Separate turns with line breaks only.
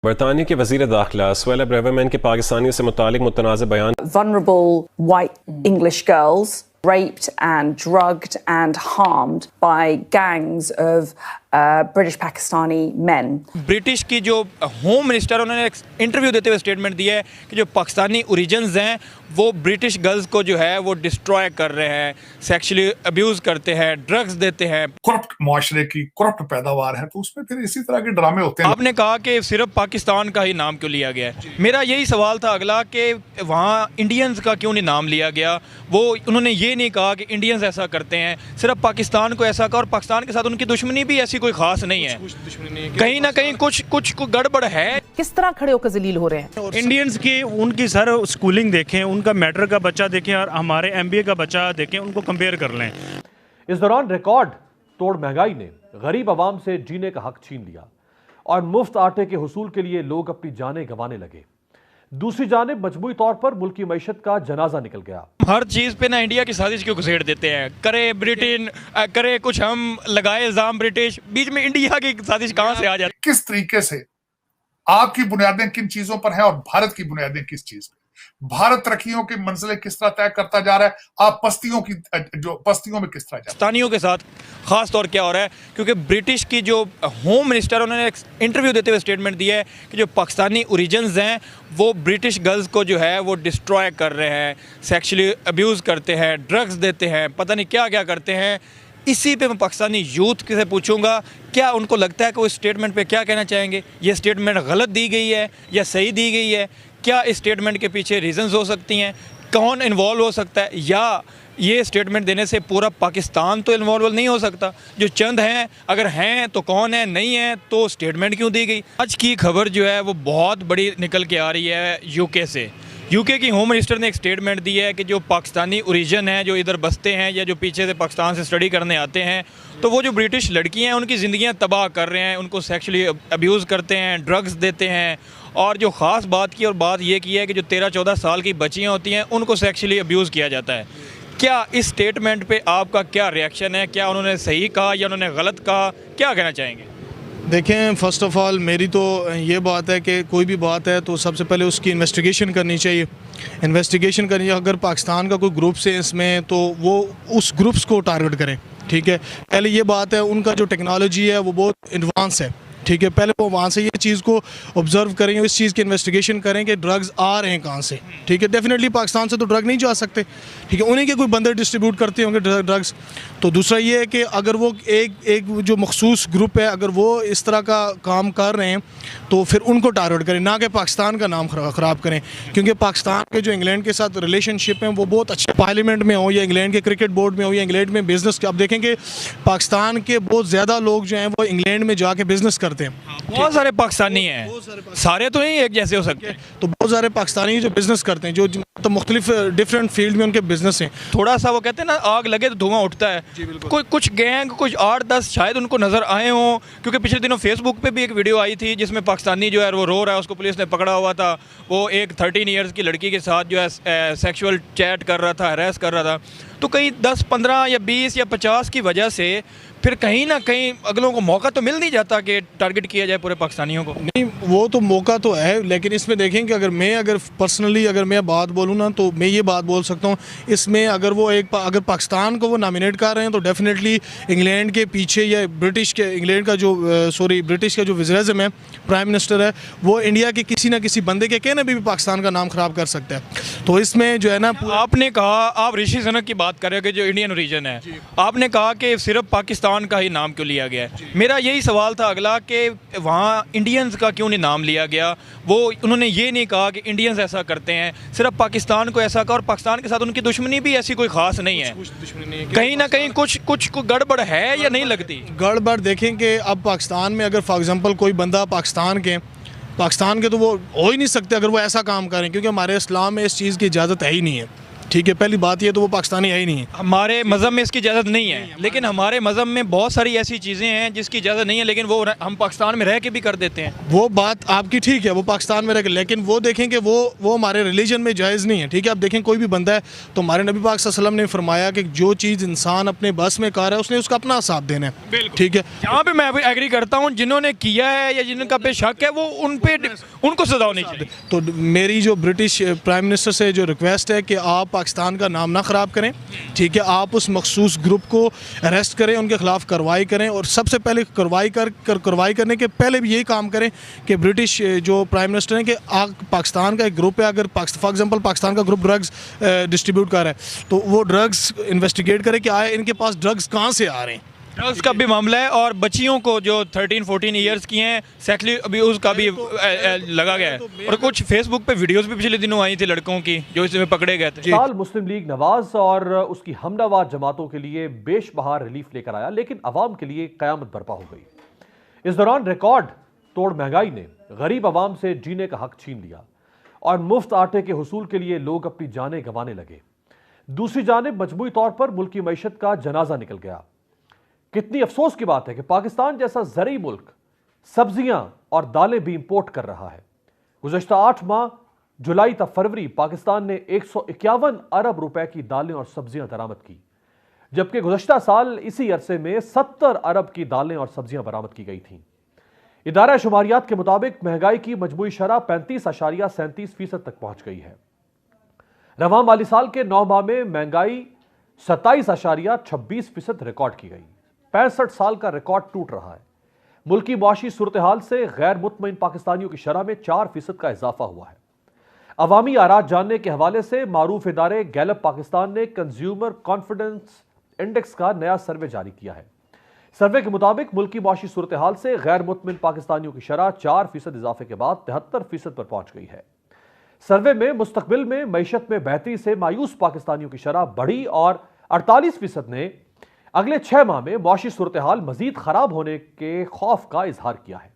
बरतानिया के वज़ीर दाखिला सुएला ब्रेवरमैन के पाकिस्तानियों से मुतालिक मुतनाज़ बयान।
Vulnerable white English girls raped and drugged and harmed by gangs of British Pakistani men.
British की जो होम मिनिस्टर उन्होंने एक इंटरव्यू देते हुए स्टेटमेंट दिया है कि जो पाकिस्तानी ओरिजिन्स हैं वो ब्रिटिश गर्ल्स को जो है वो डिस्ट्रॉय कर रहे हैं, सेक्सुअली अब्यूज़ करते हैं, ड्रग्स देते हैं।
करप्ट मुआशरे की करप्ट पैदावार है, तो उसमें फिर इसी तरह के ड्रामे होते हैं।
आपने कहा कि सिर्फ पाकिस्तान का ही नाम क्यों लिया गया है? मेरा यही सवाल था अगला कि वहाँ इंडियंस का क्यों नहीं नाम लिया गया? वो उन्होंने ये नहीं कहा कि इंडियंस ऐसा करते हैं, सिर्फ पाकिस्तान को ऐसा कहा, और पाकिस्तान के साथ उनकी दुश्मनी भी ऐसी कोई खास नहीं है। कहीं ना कहीं कुछ गड़बड़ है।
किस तरह खड़े होकर जलील हो रहे हैं
इंडियंस की? उनकी सर स्कूलिंग देखें, उनका मैट्रिक का बच्चा देखें और हमारे एमबीए का बच्चा देखें, उनको कंपेयर कर लें।
इस दौरान रिकॉर्ड तोड़ महंगाई ने गरीब आवाम से जीने का हक छीन लिया और मुफ्त आटे के हुसूल के लिए लोग अपनी जानें गंवाने लगे। दूसरी जानिब मजबूई तौर पर मुल्क की मईशत का जनाजा निकल गया।
हर चीज़ पे ना इंडिया की साजिश क्यों घुसेड़ देते हैं? करे ब्रिटेन, करे कुछ हम, लगाए इल्ज़ाम ब्रिटिश, बीच में इंडिया की साजिश कहाँ से आ जाती है?
किस तरीके से आपकी बुनियादें किन चीजों पर हैं और भारत की बुनियादें किस चीज पर? भारत तरक्कियों की मंजिलें किस तरह तय करता जा रहा है, आप पस्तियों में किस तरह जा रहे हैं?
पाकिस्तानियों के साथ खास तौर क्या हो रहा है, क्योंकि ब्रिटिश की जो होम मिनिस्टर उन्होंने एक इंटरव्यू देते हुए स्टेटमेंट दिया है कि जो पाकिस्तानी ओरिजिन्स हैं वो ब्रिटिश गर्ल्स को जो है वो डिस्ट्रॉय कर रहे हैं, सेक्सुअली अब्यूज़ करते हैं, ड्रग्स देते हैं, पता नहीं क्या क्या करते हैं। इसी पे मैं पाकिस्तानी यूथ से पूछूंगा, क्या उनको लगता है कि वो स्टेटमेंट पे क्या कहना चाहेंगे? ये स्टेटमेंट गलत दी गई है या सही दी गई है? क्या इस स्टेटमेंट के पीछे रीजंस हो सकती हैं? कौन इन्वॉल्व हो सकता है? या ये स्टेटमेंट देने से पूरा पाकिस्तान तो इन्वॉल्व नहीं हो सकता? जो चंद हैं, अगर हैं तो कौन है, नहीं है तो स्टेटमेंट क्यों दी गई? आज की खबर जो है वो बहुत बड़ी निकल के आ रही है यूके से। यूके की होम मिनिस्टर ने एक स्टेटमेंट दी है कि जो पाकिस्तानी ओरिजिन है, जो इधर बसते हैं या जो पीछे से पाकिस्तान से स्टडी करने आते हैं, तो वो जो ब्रिटिश लड़कियां हैं उनकी ज़िंदगियां तबाह कर रहे हैं, उनको सेक्सुअली अब्यूज़ करते हैं, ड्रग्स देते हैं। और जो ख़ास बात ये की है कि जो 13-14 साल की बच्चियाँ होती हैं उनको सेक्सुअली अब्यूज़ किया जाता है। क्या इस स्टेटमेंट पे आपका क्या रिएक्शन है? क्या उन्होंने सही कहा या उन्होंने गलत कहा? क्या कहना चाहेंगे?
देखें, फ़र्स्ट ऑफ़ ऑल मेरी तो ये बात है कि कोई भी बात है तो सबसे पहले उसकी इन्वेस्टिगेशन करनी चाहिए। इन्वेस्टिगेशन करनी चाहिए। अगर पाकिस्तान का कोई ग्रुप्स है इसमें तो वो उस ग्रुप्स को टारगेट करें, ठीक है। पहले ये बात है, उनका जो टेक्नोलॉजी है वो बहुत एडवांस है, ठीक है। पहले वो वहाँ से ये चीज़ को ऑब्जर्व करें, इस चीज़ की इन्वेस्टिगेशन करें कि ड्रग्स आ रहे हैं कहाँ से, ठीक है। डेफिनेटली पाकिस्तान से तो ड्रग नहीं जा सकते, ठीक है। उन्हीं के कोई बंदे डिस्ट्रीब्यूट करते होंगे ड्रग्स। तो दूसरा ये है कि अगर वो एक जो मखसूस ग्रुप है, अगर वो इस तरह का काम कर रहे हैं तो फिर उनको टारगेट करें, ना कि पाकिस्तान का नाम ख़राब करें। क्योंकि पाकिस्तान के जो इंग्लैंड के साथ रिलेशनशिप हैं वो बहुत अच्छे, पार्लियामेंट में हो या इंग्लैंड के क्रिकेट बोर्ड में हो या इंग्लैंड में बिज़नेस के, आप देखेंगे पाकिस्तान के बहुत ज़्यादा लोग जो हैं वो इंग्लैंड में जाके बिज़नेस करते हैं।
बहुत सारे पाकिस्तानी हैं, सारे तो नहीं एक जैसे हो सकते हैं।
तो बहुत सारे पाकिस्तानी जो बिज़नेस करते हैं, जो तो मुख्तलिफ डिफरेंट फील्ड में उनके बिजनेस हैं।
थोड़ा सा वो कहते हैं ना, आग लगे तो धुआं उठता है। कोई कुछ गैंग, कुछ 8-10 शायद उनको नज़र आए हों, क्योंकि पिछले दिनों फेसबुक पे भी एक वीडियो आई थी जिसमें पाकिस्तानी जो है वो रो रहा है, उसको पुलिस ने पकड़ा हुआ था। वो एक 13 ईयर्स की लड़की के साथ जो है सेक्सुअल चैट कर रहा था, हरास कर रहा था। तो कहीं 10, 15 या 20 या 50 की वजह से फिर कहीं ना कहीं अगलों को मौका तो मिल नहीं जाता कि टारगेट किया जाए पूरे पाकिस्तानियों को।
नहीं, वो तो मौका तो है, लेकिन इसमें देखें कि अगर पर्सनली अगर मैं बात बोलूँ ना, तो मैं ये बात बोल सकता हूँ इसमें, अगर पाकिस्तान को वो नॉमिनेट कर रहे हैं तो डेफिनेटली इंग्लैंड के पीछे या ब्रिटिश का जो वज़ीर-ए-आज़म है, प्राइम मिनिस्टर है, वो इंडिया के किसी ना किसी बंदे के कहने भी पाकिस्तान का नाम ख़राब कर सकता है। तो इसमें जो है ना,
आपने कहा, आप ऋषि सुनक की बात कर रहे हो कि जो इंडियन रीजन है, आपने कहा कि सिर्फ पाकिस्तान का ही नाम क्यों लिया गया है? मेरा यही सवाल था अगला कि वहाँ इंडियंस का क्यों नहीं नाम लिया गया? वो उन्होंने ये नहीं कहा कि इंडियंस ऐसा करते हैं, सिर्फ पाकिस्तान को ऐसा कहा, और पाकिस्तान के साथ उनकी दुश्मनी भी ऐसी कोई खास नहीं है। कहीं ना कहीं कुछ गड़बड़ है या नहीं लगती?
गड़बड़ देखें कि अब पाकिस्तान में अगर फॉर एग्जांपल कोई बंदा पाकिस्तान के तो वो हो ही नहीं सकते अगर वो ऐसा काम करें, क्योंकि हमारे इस्लाम में इस चीज़ की इजाज़त है ही नहीं है, ठीक है, पहली बात ये तो वो पाकिस्तानी है ही नहीं है।
हमारे मज़हब में इसकी इजाज़त नहीं है, लेकिन हमारे मज़हब में बहुत सारी ऐसी चीज़ें हैं जिसकी इजाज़त नहीं है, लेकिन वो हम पाकिस्तान में रह के भी कर देते हैं।
वो बात आपकी ठीक है, वो पाकिस्तान में रह के, लेकिन वो देखें कि वो हमारे रिलीजन में जायज़ नहीं है। ठीक है, आप देखें कोई भी बंदा है तो हमारे नबी पाक सल्लल्लाहु अलैहि वसल्लम ने फरमाया कि जो चीज़ इंसान अपने बस में कर रहा है उसने उसका अपना हिसाब देना है। ठीक है,
यहाँ पे मैं भी एग्री करता हूँ, जिन्होंने किया है या जिनका पे शक है वो उनको सजा होनी चाहिए।
तो मेरी जो ब्रिटिश प्राइम मिनिस्टर से जो रिक्वेस्ट है कि आप पाकिस्तान का नाम ना ख़राब करें। ठीक है, आप उस मखसूस ग्रुप को अरेस्ट करें, उनके खिलाफ कार्रवाई करें, और सबसे पहले कार्रवाई करने के पहले भी यही काम करें कि ब्रिटिश जो प्राइम मिनिस्टर हैं कि पाकिस्तान का एक ग्रुप है, अगर फॉर एग्जांपल पाकिस्तान का ग्रुप ड्रग्स डिस्ट्रीब्यूट कर रहा है तो वो ड्रग्स इन्वेस्टिगेट करे कि आए इनके पास ड्रग्स कहाँ से आ रहे हैं।
ड्रग्स का भी मामला है, और बच्चियों को जो 13-14 ईयर्स की हैं सेक्सुअली अब्यूज़ का भी लगा गया है, और कुछ फेसबुक पे वीडियोस भी पिछले दिनों आई थी लड़कों की जो इसमें पकड़े गए थे।
साल मुस्लिम लीग नवाज और उसकी हमनवा जमातों के लिए बेशबहार रिलीफ लेकर आया, लेकिन अवाम के लिए कयामत बर्पा हो गई। इस दौरान रिकॉर्ड तोड़ महंगाई ने गरीब अवाम से जीने का हक छीन लिया और मुफ्त आटे के हुसूल के लिए लोग अपनी जानें गंवाने लगे। दूसरी जानिब मजबूरी तौर पर मुल्की मईशत का जनाजा निकल गया। कितनी अफसोस की बात है कि पाकिस्तान जैसा ज़रूरी मुल्क सब्जियां और दालें भी इंपोर्ट कर रहा है। गुज़श्ता 8 माह जुलाई तक फरवरी पाकिस्तान ने 151 अरब रुपए की दालें और सब्जियां दरामद की, जबकि गुज़श्ता साल इसी अरसे में 70 अरब की दालें और सब्जियां बरामद की गई थीं। इदारा शुमारियात के मुताबिक महंगाई की मजमूई शरह 35.37% तक पहुंच गई है। रवां माली साल के 9 माह में महंगाई 27.26% रिकॉर्ड की गई। 65 साल का रिकॉर्ड टूट रहा है। मुल्की मुआशी सूरत हाल से गैर मुतमईन पाकिस्तानियों की शरह में 4% का इजाफा हुआ है। अवामी आरात जानने के हवाले से मारूफ इदारे गैलप पाकिस्तान ने कंज्यूमर कॉन्फिडेंस इंडेक्स का नया सर्वे जारी किया है। सर्वे के मुताबिक मुल्की मुआशी सूरत हाल से गैर मुतमईन पाकिस्तानियों की शरह 4% इजाफे के बाद 73% पर पहुंच गई है। सर्वे में मुस्तकबिल में मईशत में बेहतरी से मायूस पाकिस्तानियों की शरह बढ़ी और 48% ने अगले 6 माह में मुआशी सूरत हाल मजीद खराब होने के खौफ का इजहार किया है।